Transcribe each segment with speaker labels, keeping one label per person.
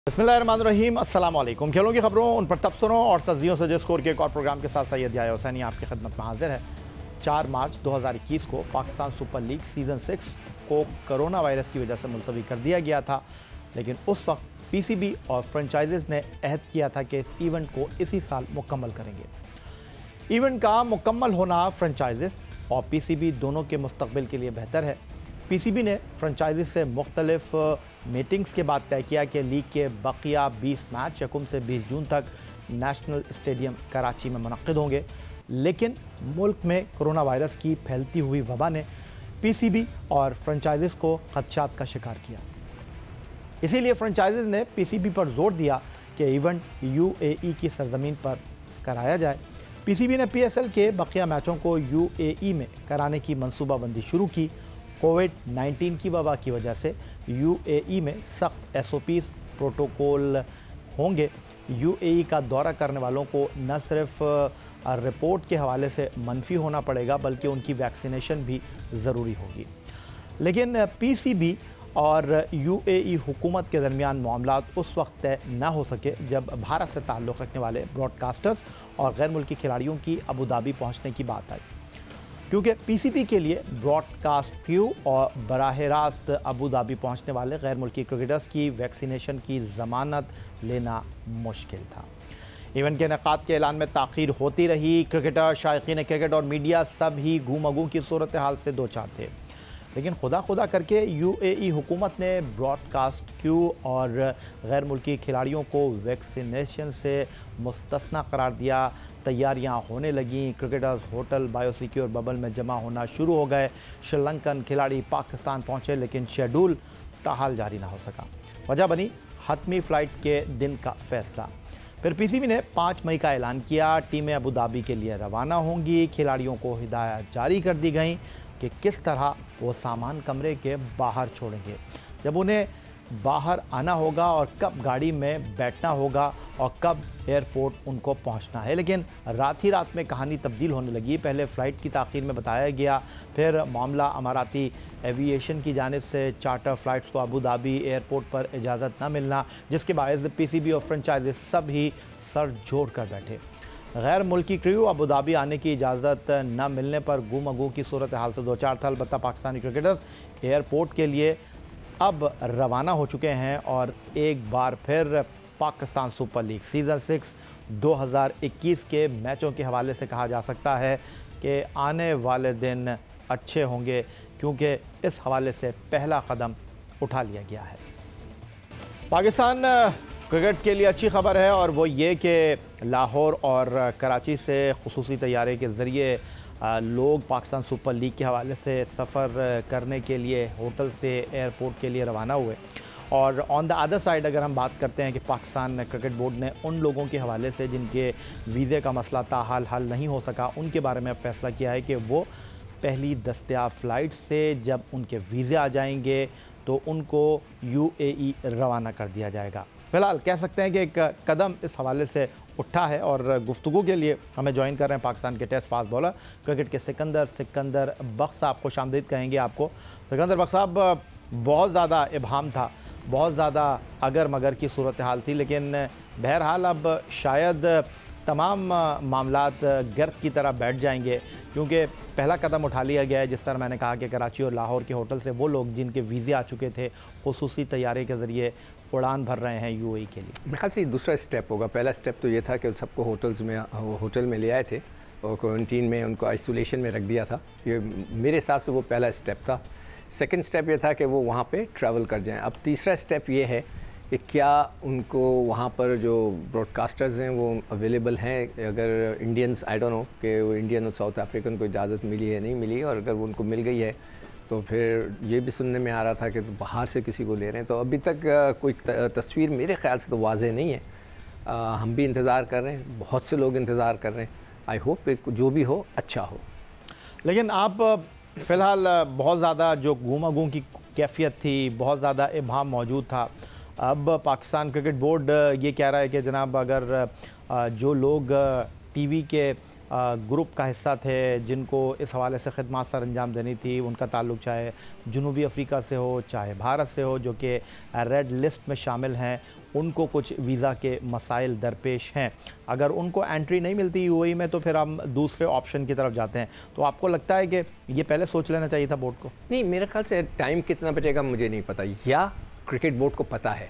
Speaker 1: बिस्मिल्लाहिर्रहमानिर्रहीम, अस्सलाम वालेकुम। खेलों की खबरों, उन पर तबसरों और तज्जियों से जिस स्कोर के एक और प्रोग्राम के साथ सैयद याह्या हुसैनी आपकी खिदमत में हाजिर है। 4 मार्च 2021 को पाकिस्तान सुपर लीग सीज़न 6 को कोरोना वायरस की वजह से मुलतवी कर दिया गया था, लेकिन उस वक्त पीसीबी और फ्रेंचाइजीज़ ने अहद किया था कि इस इवेंट को इसी साल मुकम्मल करेंगे। इवेंट का मुकम्मल होना फ्रेंचाइजीज़ और पीसीबी दोनों के मुस्तकबिल के लिए बेहतर है। पीसीबी ने फ्रेंचाइजी से मुख्तलिफ मीटिंग्स के बाद तय किया कि लीग के बकिया 20 मैच 1 से 20 जून तक नेशनल स्टेडियम कराची में मुनक्किद होंगे, लेकिन मुल्क में कोरोना वायरस की फैलती हुई वबा ने पीसीबी और फ्रेंचाइजीज़ को खदशात का शिकार किया। इसीलिए फ्रेंचाइजीज़ ने पीसीबी पर जोर दिया कि इवेंट यूएई की सरजमीन पर कराया जाए। पीसीबी ने पीएसएल के बकिया मैचों को यूएई में कराने की मनसूबाबंदी शुरू की। कोविड-19 की वबा की वजह से यूएई में सख्त एसओपीज़ प्रोटोकॉल होंगे। यूएई का दौरा करने वालों को न सिर्फ रिपोर्ट के हवाले से मनफी होना पड़ेगा, बल्कि उनकी वैक्सीनेशन भी ज़रूरी होगी। लेकिन पीसीबी और यूएई हुकूमत के दरमियान मामलात उस वक्त तय न हो सके जब भारत से ताल्लुक़ रखने वाले ब्रॉडकास्टर्स और गैर मुल्की खिलाड़ियों की अबू धाबी पहुँचने की बात आई, क्योंकि पीसीबी के लिए ब्रॉडकास्ट क्रू और बराह रास्त अबू धाबी पहुंचने वाले गैर मुल्की क्रिकेटर्स की वैक्सीनेशन की ज़मानत लेना मुश्किल था। इवेंट के इनेकाद के ऐलान में ताख़ीर होती रही। क्रिकेटर, शायकीन क्रिकेट और मीडिया सब ही गूमगू की सूरत हाल से दो चार थे, लेकिन खुदा करके यूएई हुकूमत ने ब्रॉडकास्ट क्रू और गैर मुल्की खिलाड़ियों को वैक्सीनेशन से मुस्तस्ना करार दिया। तैयारियां होने लगीं। क्रिकेटर्स होटल बायोसिक्योर बबल में जमा होना शुरू हो गए। श्रीलंकन खिलाड़ी पाकिस्तान पहुंचे, लेकिन शेड्यूल ताहाल जारी ना हो सका। वजह बनी हतमी फ़्लाइट के दिन का फैसला। फिर पीसीबी ने 5 मई का ऐलान किया। टीमें अबू धाबी के लिए रवाना होंगी। खिलाड़ियों को हिदायत जारी कर दी गई कि किस तरह वो सामान कमरे के बाहर छोड़ेंगे, जब उन्हें बाहर आना होगा, और कब गाड़ी में बैठना होगा और कब एयरपोर्ट उनको पहुंचना है। लेकिन रात ही रात में कहानी तब्दील होने लगी। पहले फ़्लाइट की ताख़ीर में बताया गया, फिर मामला अमाराती एविएशन की जानिब से चार्टर फ़्लाइट्स को अबू धाबी एयरपोर्ट पर इजाज़त न मिलना, जिसके बायस पीसीबी और फ्रेंचाइजी सब ही सर जोड़ कर बैठे। गैर मुल्की क्रू अबू धाबी आने की इजाज़त न मिलने पर गुमगू की सूरत हाल से दो चार था। अलबत्ता पाकिस्तानी क्रिकेटर्स एयरपोर्ट के लिए अब रवाना हो चुके हैं और एक बार फिर पाकिस्तान सुपर लीग सीज़न 6 2021 के मैचों के हवाले से कहा जा सकता है कि आने वाले दिन अच्छे होंगे, क्योंकि इस हवाले से पहला कदम उठा लिया गया है। पाकिस्तान क्रिकेट के लिए अच्छी खबर है, और वो ये कि लाहौर और कराची से खुसूसी तैयारे के ज़रिए लोग पाकिस्तान सुपर लीग के हवाले से सफ़र करने के लिए होटल से एयरपोर्ट के लिए रवाना हुए। और ऑन द अदर साइड अगर हम बात करते हैं कि पाकिस्तान क्रिकेट बोर्ड ने उन लोगों के हवाले से जिनके वीज़े का मसला ताहाल हल नहीं हो सका, उनके बारे में फ़ैसला किया है कि वो पहली दस्तयाब फ़्लाइट से जब उनके वीज़े आ जाएंगे तो उनको यूएई रवाना कर दिया जाएगा। फ़िलहाल कह सकते हैं कि एक कदम इस हवाले से उठा है, और गुफ्तगू के लिए हमें ज्वाइन कर रहे हैं पाकिस्तान के टेस्ट फास्ट बॉलर क्रिकेट के सिकंदर बख्श साहब को खुशामदीद कहेंगे आपको। सिकंदर बख्श साहब, बहुत ज़्यादा इब्हाम था, बहुत ज़्यादा अगर मगर की सूरत हाल थी, लेकिन बहरहाल अब शायद तमाम मामलात गर्द की तरह बैठ जाएंगे, क्योंकि पहला कदम उठा लिया गया है। जिस तरह मैंने कहा कि कराची और लाहौर के होटल से वो लोग जिनके वीज़े आ चुके थे खुसूसी तैयारी के ज़रिए उड़ान भर रहे हैं यूएई के लिए।
Speaker 2: मेरे ख्याल से दूसरा स्टेप होगा। पहला स्टेप तो ये था कि सबको होटल में ले आए थे और क्वारंटीन में उनको आइसोलेशन में रख दिया था। ये मेरे हिसाब से वो पहला स्टेप था। सेकंड स्टेप ये था कि वो वहाँ पे ट्रैवल कर जाएं। अब तीसरा स्टेप ये है कि क्या उनको वहाँ पर जो ब्रॉडकास्टर्स हैं वो अवेलेबल हैं। अगर इंडियंस, आई डोंट नो कि वो इंडियन और साउथ अफ्रीकन को इजाज़त मिली है नहीं मिली, और अगर वो उनको मिल गई है तो फिर ये भी सुनने में आ रहा था कि बाहर से किसी को ले रहे हैं। तो अभी तक कोई तस्वीर मेरे ख़्याल से तो वाज़ेह नहीं है। हम भी इंतज़ार कर रहे हैं, बहुत से लोग इंतज़ार कर रहे हैं। आई होप जो भी हो अच्छा हो।
Speaker 1: लेकिन आप फ़िलहाल बहुत ज़्यादा जो गूमागूं की कैफियत थी, बहुत ज़्यादा इब्हाम मौजूद था। अब पाकिस्तान क्रिकेट बोर्ड ये कह रहा है कि जनाब अगर जो लोग टीवी के ग्रुप का हिस्सा थे जिनको इस हवाले से खिदमत सर अंजाम देनी थी, उनका ताल्लुक़ चाहे जनूबी अफ्रीका से हो चाहे भारत से हो, जो कि रेड लिस्ट में शामिल हैं, उनको कुछ वीज़ा के मसाइल दरपेश हैं। अगर उनको एंट्री नहीं मिलती यूएई में तो फिर हम दूसरे ऑप्शन की तरफ जाते हैं। तो आपको लगता है कि ये पहले सोच लेना चाहिए था बोर्ड को?
Speaker 2: नहीं, मेरे ख्याल से टाइम कितना बचेगा मुझे नहीं पता, या क्रिकेट बोर्ड को पता है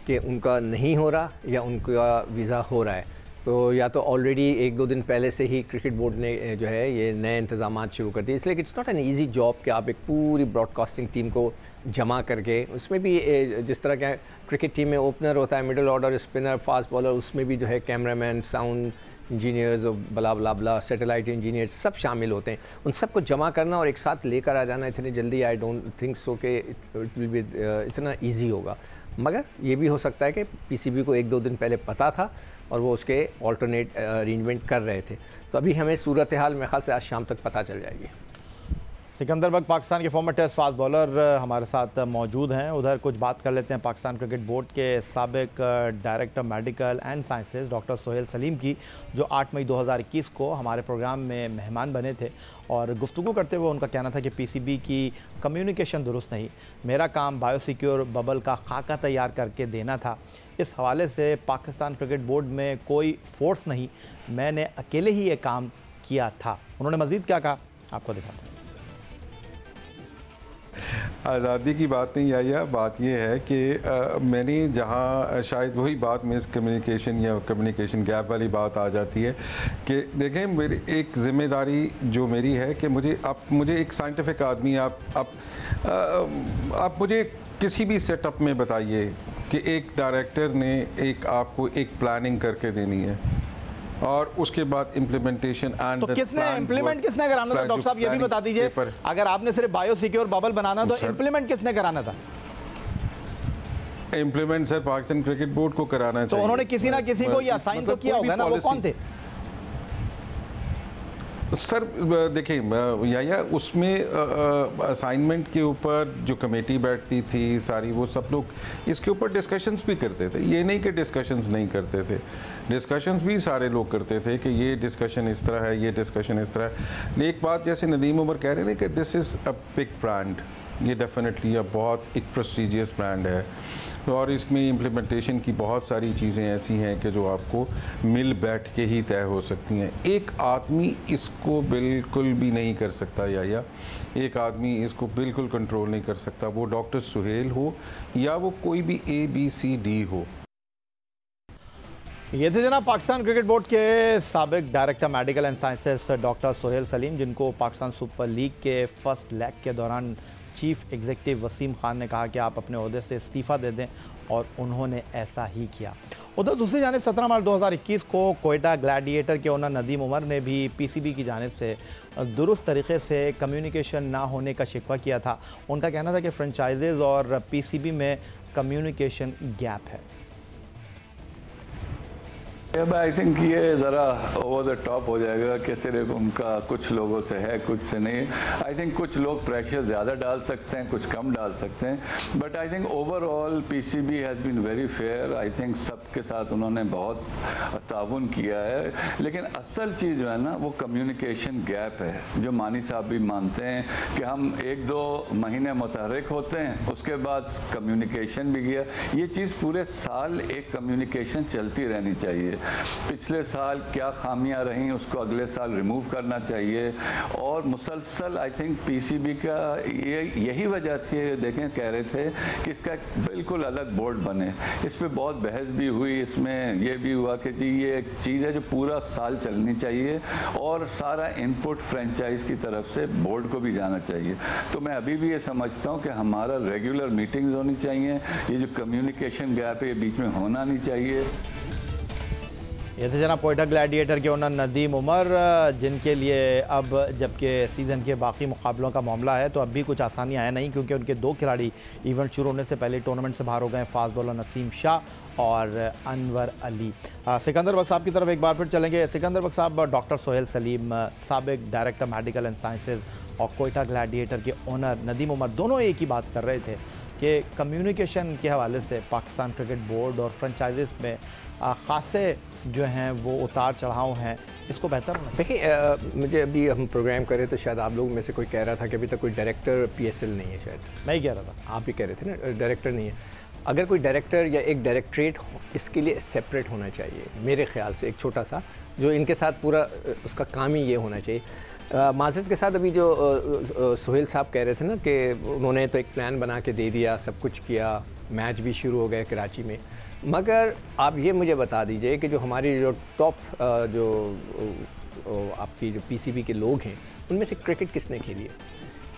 Speaker 2: कि उनका नहीं हो रहा या उनका वीज़ा हो रहा है, तो या तो ऑलरेडी 1-2 दिन पहले से ही क्रिकेट बोर्ड ने जो है ये नए इंतजाम शुरू कर दिए। इसलिए it's not an easy job कि आप एक पूरी ब्रॉडकास्टिंग टीम को जमा करके, उसमें भी जिस तरह का क्रिकेट टीम में ओपनर होता है, middle order, spinner, fast bowler, उसमें भी जो है कैमरामैन, साउंड इंजीनियर्स और बला बला बला, सैटेलाइट इंजीनियर्स सब शामिल होते हैं। उन सबको जमा करना और एक साथ लेकर आ जाना इतनी जल्दी, आई डोंट थिंक सो कि इट विल बी इतना ईजी होगा। मगर ये भी हो सकता है कि पीसीबी को 1-2 दिन पहले पता था और वो उसके ऑल्टरनेट अरेंजमेंट कर रहे थे। तो अभी हमें सूरत हाल मेरे ख्याल से आज शाम तक पता चल जाएगी।
Speaker 1: सिकंदर बख्श पाकिस्तान के फॉर्मर टेस्ट फास्ट बॉलर हमारे साथ मौजूद हैं। उधर कुछ बात कर लेते हैं पाकिस्तान क्रिकेट बोर्ड के साबिक director medical and sciences doctor Sohail Salim की, जो 8 मई 2021 को हमारे प्रोग्राम में मेहमान बने थे। और गुफ्तगू करते हुए उनका कहना था कि पीसीबी की कम्युनिकेशन दुरुस्त नहीं, मेरा काम बायोसिक्योर बबल का खाका तैयार करके देना था। इस हवाले से पाकिस्तान क्रिकेट बोर्ड में कोई फोर्स नहीं, मैंने अकेले ही ये काम किया था। उन्होंने मज़ीद क्या कहा आपको दिखाते हैं।
Speaker 3: आज़ादी की बात नहीं आई है, बात यह है कि मैंने जहाँ शायद वही बात मिसकम्युनिकेशन या कम्युनिकेशन गैप वाली बात आ जाती है कि देखें, मेरी एक ज़िम्मेदारी जो मेरी है कि मुझे एक साइंटिफिक आदमी आप मुझे किसी भी सेटअप में बताइए कि एक डायरेक्टर ने आपको एक प्लानिंग करके देनी है और उसके बाद इम्प्लीमेंटेशन एंड
Speaker 1: तो किसने इम्प्लीमेंट किसने कराना था? डॉक्टर साहब ये भी बता दीजिए, अगर आपने सिर्फ बायोसिक्योर बबल बनाना तो इम्प्लीमेंट किसने कराना था?
Speaker 3: Implement sir Pakistan cricket board को कराना चाहिए।
Speaker 1: तो उन्होंने किसी ना किसी को ये असाइन तो किया होगा ना, वो कौन थे?
Speaker 3: सर देखिए या उसमें असाइनमेंट के ऊपर जो कमेटी बैठती थी सारी, वो सब लोग इसके ऊपर डिस्कशंस भी करते थे। ये नहीं कि डिस्कशंस नहीं करते थे, डिस्कशंस भी सारे लोग करते थे कि ये डिस्कशन इस तरह है, ये डिस्कशन इस तरह है। एक बात जैसे नदीम उमर कह रहे हैं कि this is a big brand, ये डेफिनेटली बहुत एक प्रेस्टीजियस ब्रांड है और इसमें इम्प्लीमेंटेशन की बहुत सारी चीज़ें ऐसी हैं कि जो आपको मिल बैठ के ही तय हो सकती हैं। एक आदमी इसको बिल्कुल भी नहीं कर सकता, या एक आदमी इसको बिल्कुल कंट्रोल नहीं कर सकता, वो डॉक्टर सुहेल हो या वो कोई भी ABCD हो।
Speaker 1: ये थे जनाब पाकिस्तान क्रिकेट बोर्ड के साबिक director medical and sciences doctor Sohail Salim, जिनको पाकिस्तान सुपर लीग के फर्स्ट लेग के दौरान चीफ एग्जीक्यूटिव वसीम खान ने कहा कि आप अपने ओहदे से इस्तीफ़ा दे दें, और उन्होंने ऐसा ही किया। उधर दूसरी जानिब 17 मार्च 2021 को कोयटा ग्लैडिएटर के ओनर नदीम उमर ने भी पीसीबी की जानिब से दुरुस्त तरीके से कम्युनिकेशन ना होने का शिकवा किया था। उनका कहना था कि फ्रेंचाइजेज़ और पीसीबी में कम्युनिकेशन गैप है।
Speaker 4: आई थिंक ये ज़रा ओवर द टॉप हो जाएगा कि सिर्फ उनका कुछ लोगों से है, कुछ से नहीं। आई थिंक कुछ लोग प्रेशर ज़्यादा डाल सकते हैं, कुछ कम डाल सकते हैं, but I think overall PCB has been very fair. I think सबके साथ उन्होंने बहुत ताउन किया है, लेकिन असल चीज़ जो है ना वो कम्युनिकेशन गैप है, जो मानी साहब भी मानते हैं कि हम 1-2 महीने मुतहरिक होते हैं, उसके बाद कम्युनिकेशन भी गया। ये चीज़ पूरे साल एक कम्युनिकेशन चलती रहनी चाहिए। पिछले साल क्या खामियां रहीं उसको अगले साल रिमूव करना चाहिए, और मुसलसल आई थिंक पीसीबी का यही वजह थी, देखें कह रहे थे कि इसका एक बिल्कुल अलग बोर्ड बने। इस पर बहुत बहस भी हुई, इसमें यह भी हुआ कि जी ये एक चीज़ है जो पूरा साल चलनी चाहिए और सारा इनपुट फ्रेंचाइज की तरफ से बोर्ड को भी जाना चाहिए। तो मैं अभी भी ये समझता हूँ कि हमारा रेगुलर मीटिंग्स होनी चाहिए, ये जो कम्युनिकेशन गैप है ये बीच में होना नहीं चाहिए।
Speaker 1: ये थे जनाब कोयटा ग्लैडिएटर के ओनर नदीम उमर, जिनके लिए अब जबकि सीज़न के बाकी मुकाबलों का मामला है तो अब भी कुछ आसानियाँ हैं नहीं, क्योंकि उनके 2 खिलाड़ी इवेंट शुरू होने से पहले टूर्नामेंट से बाहर हो गए, फास्ट बॉलर नसीम शाह और अनवर अली। सिकंदर बख्श साहब की तरफ एक बार फिर चलेंगे। सिकंदर बख्श साहब, डॉक्टर सोहेल सलीम साबिक डायरेक्टर मेडिकल एंड साइंसेज और कोयटा ग्लैडिएटर के ओनर नदीम उमर दोनों एक ही बात कर रहे थे कि कम्युनिकेशन के हवाले से पाकिस्तान क्रिकेट बोर्ड और फ्रेंचाइजेस में ख़ासे जो हैं वो उतार चढ़ाव हैं, इसको बेहतर होना।
Speaker 2: देखिए मुझे अभी हम प्रोग्राम कर रहे तो शायद आप लोग में से कोई कह रहा था कि अभी तक कोई डायरेक्टर PSL नहीं है, शायद
Speaker 1: मैं ही कह रहा था,
Speaker 2: आप भी कह रहे थे ना डायरेक्टर नहीं है। अगर कोई डायरेक्टर या एक डायरेक्टरेट इसके लिए सेपरेट होना चाहिए मेरे ख्याल से, एक छोटा सा, जो इनके साथ पूरा उसका काम ही ये होना चाहिए। माज़रत के साथ अभी जो सुहेल साहब कह रहे थे ना कि उन्होंने तो एक प्लान बना के दे दिया, सब कुछ किया, मैच भी शुरू हो गए कराची में, मगर आप ये मुझे बता दीजिए कि जो हमारी जो टॉप जो आपकी जो पीसीबी के लोग हैं उनमें से क्रिकेट किसने खेली है?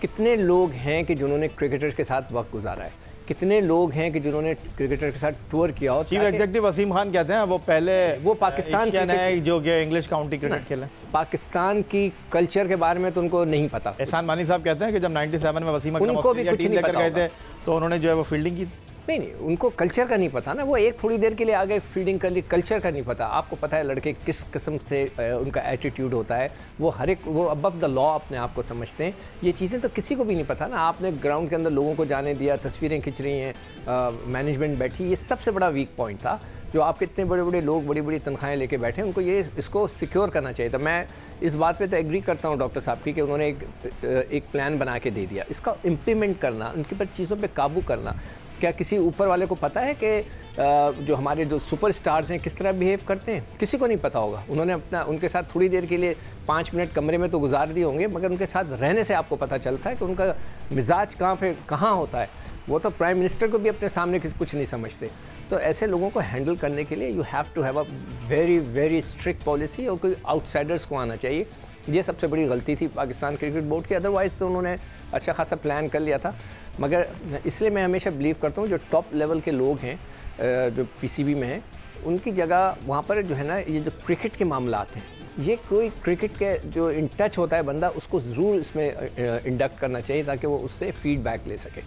Speaker 2: कितने लोग हैं कि जिन्होंने क्रिकेटर के साथ वक्त गुजारा है? कितने लोग हैं कि जिन्होंने क्रिकेटर के साथ टूर किया हो?
Speaker 1: चीफ एग्जीक्यूटिव वसीम खान कहते हैं वो पहले
Speaker 2: वो पाकिस्तान
Speaker 1: है जो कि इंग्लिश काउंटी क्रिकेट खेले।
Speaker 2: पाकिस्तान की कल्चर के बारे में तो उनको नहीं पता।
Speaker 1: एहसान मानी साहब कहते हैं कि जब 97 में वसीम अकरम ऑस्ट्रेलिया टीम लेकर गए थे तो उन्होंने जो है वो फील्डिंग की।
Speaker 2: नहीं, उनको कल्चर का नहीं पता ना, वो एक थोड़ी देर के लिए आगे फील्डिंग कर ली, कल्चर का नहीं पता। आपको पता है लड़के किस किस्म से उनका एटीट्यूड होता है, वो हर एक वो अबव द लॉ अपने आप को समझते हैं। ये चीज़ें तो किसी को भी नहीं पता ना। आपने ग्राउंड के अंदर लोगों को जाने दिया, तस्वीरें खिंच रही हैं, मैनेजमेंट बैठी, ये सबसे बड़ा वीक पॉइंट था। जो आपके इतने बड़े बड़े लोग बड़ी बड़ी तनख्वाहें लेके बैठे, उनको ये इसको सिक्योर करना चाहिए था। मैं इस बात पे तो एग्री करता हूँ डॉक्टर साहब की कि उन्होंने एक प्लान बना के दे दिया, इसका इम्प्लीमेंट करना, उनके पर चीज़ों पे काबू करना। क्या किसी ऊपर वाले को पता है कि जो हमारे जो सुपर स्टार्स हैं किस तरह बिहेव करते हैं? किसी को नहीं पता होगा। उन्होंने अपना उनके साथ थोड़ी देर के लिए 5 मिनट कमरे में तो गुजार दिए होंगे, मगर उनके साथ रहने से आपको पता चलता है कि उनका मिजाज कहाँ होता है। वो तो प्राइम मिनिस्टर को भी अपने सामने कुछ नहीं समझते। तो ऐसे लोगों को हैंडल करने के लिए you have to have a very very strict policy, और कोई आउटसाइडर्स को आना चाहिए। ये सबसे बड़ी गलती थी पाकिस्तान क्रिकेट बोर्ड की। अदरवाइज़ तो उन्होंने अच्छा खासा प्लान कर लिया था। मगर इसलिए मैं हमेशा बिलीव करता हूँ जो टॉप लेवल के लोग हैं जो पीसीबी में हैं, उनकी जगह वहाँ पर जो है ना, ये जो क्रिकेट के मामलात हैं, ये कोई क्रिकेट के जो इन टच होता है बंदा, उसको ज़रूर इसमें इंडक्ट करना चाहिए ताकि वो उससे फीडबैक ले सके।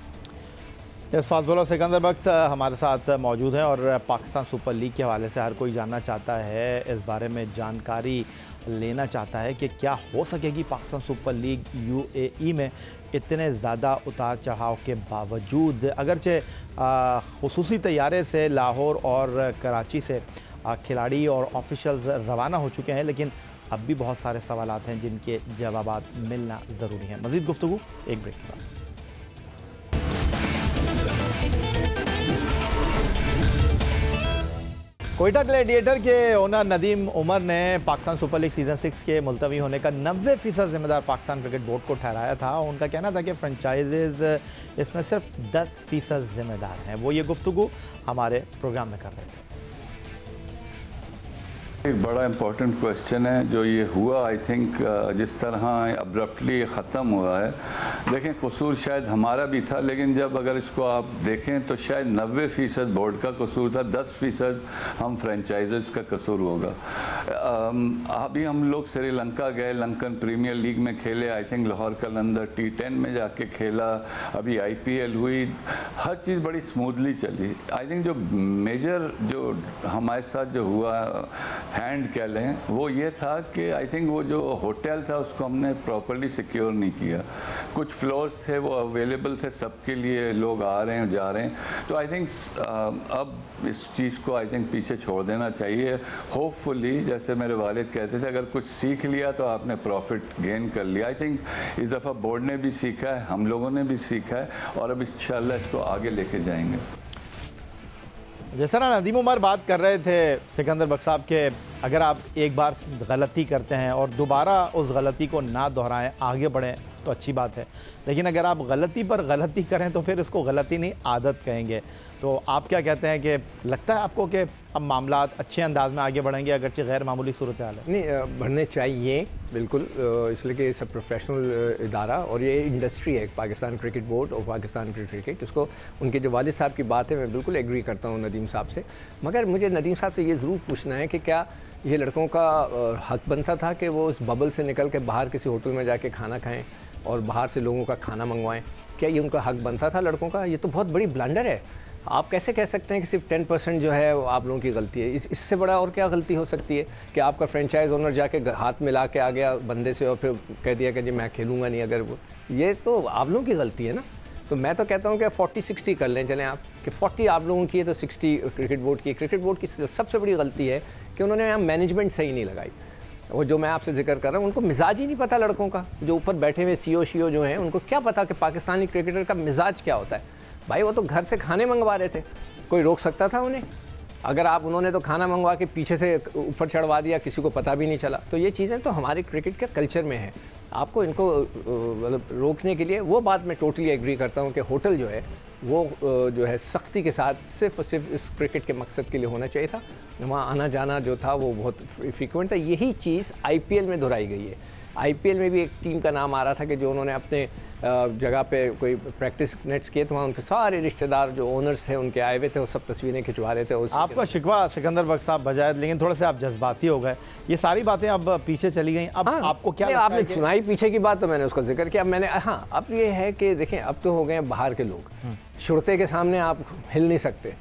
Speaker 1: इस फास्ट बॉलर सिकंदर बख्त हमारे साथ मौजूद हैं और पाकिस्तान सुपर लीग के हवाले से हर कोई जानना चाहता है, इस बारे में जानकारी लेना चाहता है कि क्या हो सकेगी पाकिस्तान सुपर लीग यूएई में इतने ज़्यादा उतार चढ़ाव के बावजूद। अगरचे खुसूसी तैयारे से लाहौर और कराची से खिलाड़ी और ऑफिशियल्स रवाना हो चुके हैं, लेकिन अब भी बहुत सारे सवालात हैं जिनके जवाबात मिलना ज़रूरी हैं। मज़ीद गुफ्तगू एक ब्रेक के बाद। कोयटा ग्लैडिएटर के ओनर नदीम उमर ने पाकिस्तान सुपर लीग सीज़न 6 के मुलतवी होने का 90% जिम्मेदार पाकिस्तान क्रिकेट बोर्ड को ठहराया था। उनका कहना था कि फ्रेंचाइजेज इसमें सिर्फ 10% जिम्मेदार हैं। वो ये गुफ्तगू हमारे प्रोग्राम में कर रहे थे।
Speaker 4: एक बड़ा इम्पोर्टेंट क्वेश्चन है जो ये हुआ, आई थिंक जिस तरह अब्रप्टली ख़त्म हुआ है। देखें, कसूर शायद हमारा भी था, लेकिन जब अगर इसको आप देखें तो शायद 90% बोर्ड का कसूर था, 10% हम फ्रेंचाइजर्स का कसूर होगा। अभी हम लोग श्रीलंका गए, लंकन प्रीमियर लीग में खेले, I think Lahore Qalandar T10 में जाके खेला, अभी IPL हुई, हर चीज़ बड़ी स्मूथली चली। आई थिंक जो मेजर जो हमारे साथ जो हुआ हैंड कह लें, वो ये था कि आई थिंक वो जो होटल था उसको हमने प्रॉपर्ली सिक्योर नहीं किया। कुछ फ्लोर्स थे वो अवेलेबल थे सबके लिए, लोग आ रहे हैं जा रहे हैं, तो आई थिंक अब इस चीज़ को आई थिंक पीछे छोड़ देना चाहिए। होपफुली जैसे मेरे वालिद कहते थे, अगर कुछ सीख लिया तो आपने प्रॉफिट गेन कर लिया। आई थिंक इस दफ़ा बोर्ड ने भी सीखा है, हम लोगों ने भी सीखा है, और अब इंशाल्लाह इसको आगे लेके जाएंगे।
Speaker 1: जिस तरह नदीम उमर बात कर रहे थे सिकंदर बख्त साहब के, अगर आप एक बार गलती करते हैं और दोबारा उस गलती को ना दोहराएं, आगे बढ़ें तो अच्छी बात है, लेकिन अगर आप गलती पर गलती करें तो फिर इसको गलती नहीं आदत कहेंगे। तो आप क्या कहते हैं कि लगता है आपको कि अब मामलात अच्छे अंदाज में आगे बढ़ेंगे अगरचे गैर मामूली सूरत हाल है?
Speaker 2: नहीं, बढ़ने चाहिए बिल्कुल, इसलिए कि सब प्रोफेशनल इदारा और ये इंडस्ट्री है पाकिस्तान क्रिकेट बोर्ड और पाकिस्तान क्रिकेट। इसको उनके जो वालिद साहब की बात है मैं बिल्कुल एग्री करता हूँ नदीम साहब से। मगर मुझे नदीम साहब से ये ज़रूर पूछना है कि क्या ये लड़कों का हक बनता था कि वो उस बबल से निकल के बाहर किसी होटल में जाके खाना खाएँ और बाहर से लोगों का खाना मंगवाएं? क्या ये उनका हक बनता था लड़कों का? ये तो बहुत बड़ी ब्लंडर है। आप कैसे कह सकते हैं कि सिर्फ 10% जो है वो आप लोगों की गलती है? इससे बड़ा और क्या गलती हो सकती है कि आपका फ्रेंचाइज ओनर जाके हाथ मिला के आ गया बंदे से और फिर कह दिया कि जी मैं खेलूँगा नहीं? अगर वो ये तो आप लोगों की गलती है ना। तो मैं तो कहता हूँ कि 40-60 कर लें, चलें आप कि 40 आप लोगों की है तो 60 क्रिकेट बोर्ड की। क्रिकेट बोर्ड की सबसे बड़ी गलती है कि उन्होंने यहाँ मैनेजमेंट सही नहीं लगाई। वो जो मैं आपसे जिक्र कर रहा हूँ, उनको मिजाज ही नहीं पता लड़कों का। जो ऊपर बैठे हुए CEO जो हैं, उनको क्या पता कि पाकिस्तानी क्रिकेटर का मिजाज क्या होता है? भाई वो तो घर से खाने मंगवा रहे थे, कोई रोक सकता था उन्हें? अगर आप उन्होंने तो खाना मंगवा के पीछे से ऊपर चढ़वा दिया, किसी को पता भी नहीं चला। तो ये चीज़ें तो हमारे क्रिकेट के कल्चर में है। आपको इनको मतलब रोकने के लिए, वो बात मैं टोटली एग्री करता हूँ कि होटल जो है वो जो है सख्ती के साथ सिर्फ और सिर्फ इस क्रिकेट के मकसद के लिए होना चाहिए था। वहाँ आना जाना जो था वो बहुत फ्रीक्वेंट था। यही चीज़ IPL में दोहराई गई है। IPL में भी एक टीम का नाम आ रहा था कि जो उन्होंने अपने जगह पे कोई प्रैक्टिस नेट्स किए तो वहाँ उनके सारे रिश्तेदार जो ओनर्स थे उनके आए हुए थे, वो सब तस्वीरें खिंचवा रहे थे।
Speaker 1: आपका शिकवा सिकंदर बख्श साहब बजाय, लेकिन थोड़े से आप जज्बाती हो गए। ये सारी बातें अब पीछे चली गई। अब आपको क्या लगता
Speaker 2: आपने
Speaker 1: है कि...
Speaker 2: सुनाई पीछे की बात, तो मैंने उसका जिक्र किया। मैंने हाँ, अब ये है कि देखें, अब तो हो गए बाहर के लोग, शुरते के सामने आप हिल नहीं सकते।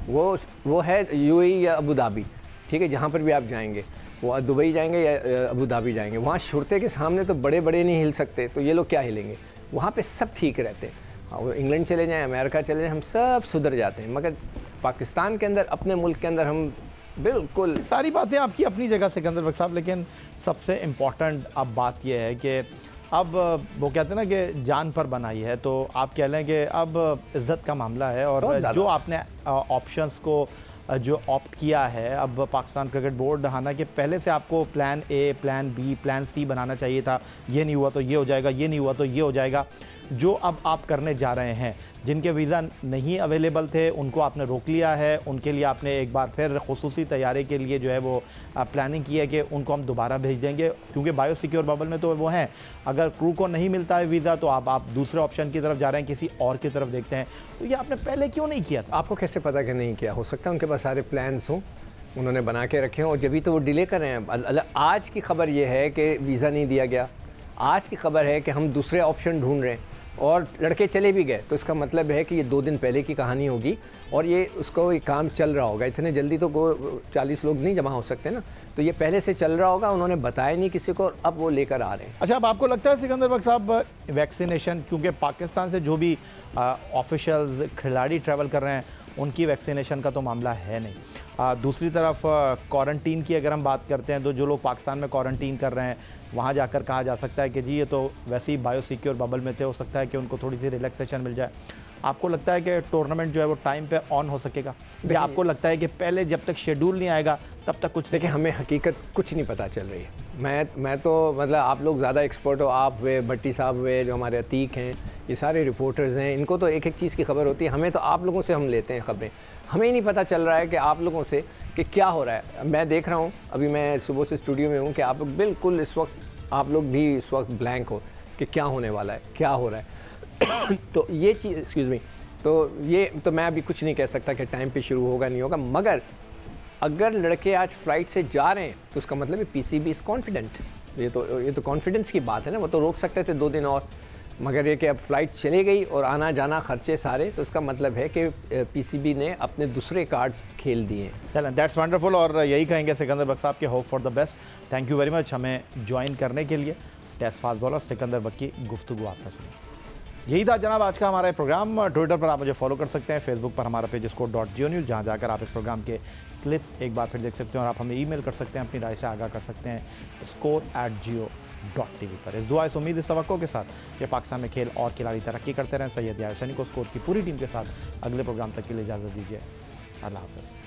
Speaker 2: वो है UAE या अबू धाबी, ठीक है, जहाँ पर भी आप जाएंगे, वो दुबई जाएंगे या अबू धाबी जाएंगे, वहाँ शुरते के सामने तो बड़े बड़े नहीं हिल सकते, तो ये लोग क्या हिलेंगे? वहाँ पे सब ठीक रहते हैं। वो इंग्लैंड चले जाएं, अमेरिका चले जाएं, हम सब सुधर जाते हैं। मगर पाकिस्तान के अंदर, अपने मुल्क के अंदर हम बिल्कुल...
Speaker 1: सारी बातें आपकी अपनी जगह सिकंदर बख्श साहब, लेकिन सबसे इम्पॉर्टेंट अब बात यह है कि अब वो कहते हैं ना कि जान पर बनाई है, तो आप कह लें कि अब इज़्ज़त का मामला है। और जो आपने ऑप्शंस को जो ऑप्ट किया है, अब पाकिस्तान क्रिकेट बोर्ड, हालांकि पहले से आपको plan A, plan B, plan C बनाना चाहिए था। ये नहीं हुआ तो ये हो जाएगा, ये नहीं हुआ तो ये हो जाएगा। जो अब आप करने जा रहे हैं, जिनके वीज़ा नहीं अवेलेबल थे उनको आपने रोक लिया है, उनके लिए आपने एक बार फिर खुसूसी तैयारी के लिए जो है वो प्लानिंग की है कि उनको हम दोबारा भेज देंगे, क्योंकि बायो सिक्योर बबल में तो वो हैं। अगर क्रू को नहीं मिलता है वीज़ा तो आप दूसरे ऑप्शन की तरफ जा रहे हैं, किसी और की तरफ देखते हैं। तो ये आपने पहले क्यों नहीं किया था?
Speaker 2: आपको कैसे पता कि नहीं किया? हो सकता है उनके पास सारे प्लान्स हों, उन्होंने बना के रखे हों, और जब तो वो डिले कर रहे हैं। आज की खबर ये है कि वीज़ा नहीं दिया गया। आज की खबर है कि हम दूसरे ऑप्शन ढूंढ रहे हैं, और लड़के चले भी गए। तो इसका मतलब है कि ये 2 दिन पहले की कहानी होगी, और ये उसको एक काम चल रहा होगा। इतने जल्दी तो 40 लोग नहीं जमा हो सकते ना, तो ये पहले से चल रहा होगा, उन्होंने बताया नहीं किसी को, और अब वो लेकर आ रहे हैं।
Speaker 1: अच्छा, अब आपको लगता है सिकंदर बख्श साहब, वैक्सीनेशन, क्योंकि पाकिस्तान से जो भी ऑफिशियल्स खिलाड़ी ट्रैवल कर रहे हैं उनकी वैक्सीनेशन का तो मामला है नहीं। दूसरी तरफ क्वारंटीन की अगर हम बात करते हैं, तो जो लोग पाकिस्तान में क्वारंटीन कर रहे हैं, वहाँ जाकर कहा जा सकता है कि जी ये तो वैसे ही बायो सिक्योर बबल में थे, हो सकता है कि उनको थोड़ी सी रिलैक्सेशन मिल जाए। आपको लगता है कि टूर्नामेंट जो है वो टाइम पे ऑन हो सकेगा, या आपको लगता है कि पहले जब तक शेड्यूल नहीं आएगा तब तक कुछ?
Speaker 2: देखिए, हमें हकीकत कुछ नहीं पता चल रही है। मैं तो मतलब, आप लोग ज़्यादा एक्सपर्ट हो, आप हुए, भट्टी साहब हुए, जो हमारे अतीक हैं, ये सारे रिपोर्टर्स हैं, इनको तो एक एक चीज़ की खबर होती है। हमें तो आप लोगों से हम लेते हैं खबरें, हमें ही नहीं पता चल रहा है कि आप लोगों से कि क्या हो रहा है। मैं देख रहा हूँ, अभी मैं सुबह से स्टूडियो में हूँ, कि आप लोग बिल्कुल इस वक्त, आप लोग भी इस वक्त ब्लैंक हो कि क्या होने वाला है, क्या हो रहा है। तो ये चीज़, एक्सक्यूज़ मी, तो मैं अभी कुछ नहीं कह सकता कि टाइम पे शुरू होगा नहीं होगा। मगर अगर लड़के आज फ्लाइट से जा रहे हैं तो उसका मतलब है PCB इज़ कॉन्फिडेंट। ये तो कॉन्फिडेंस की बात है ना। वो तो रोक सकते थे 2 दिन और, मगर ये कि अब फ़्लाइट चली गई और आना जाना खर्चे सारे, तो इसका मतलब है कि PCB ने अपने दूसरे कार्ड्स खेल दिए।
Speaker 1: चलें, दैट्स वंडरफुल, और यही कहेंगे सिकंदर बख्श साहब के hope for the best. Thank you very much हमें ज्वाइन करने के लिए। टेस्ट फास्ट बॉलर सिकंदर बख्श की गुफ्तगू आपने सुनी। यही था जनाब आज का हमारा प्रोग्राम। ट्विटर पर आप मुझे फॉलो कर सकते हैं, फेसबुक पर हमारा पेज score.geo-news, जहाँ जाकर आप इस प्रोग्राम के क्लिप्स एक बार फिर देख सकते हैं, और आप हमें ईमेल कर सकते हैं, अपनी राय से आगाह कर सकते हैं score@geo.tv पर। इस दुआ, इस उम्मीद, इस तवक्को के साथ कि पाकिस्तान में खेल और खिलाड़ी तरक्की करते रहें, सैयद यार हुसैनी को स्कोर की पूरी टीम के साथ अगले प्रोग्राम तक के लिए इजाज़त दीजिए। अल्लाह हाफ़िज़।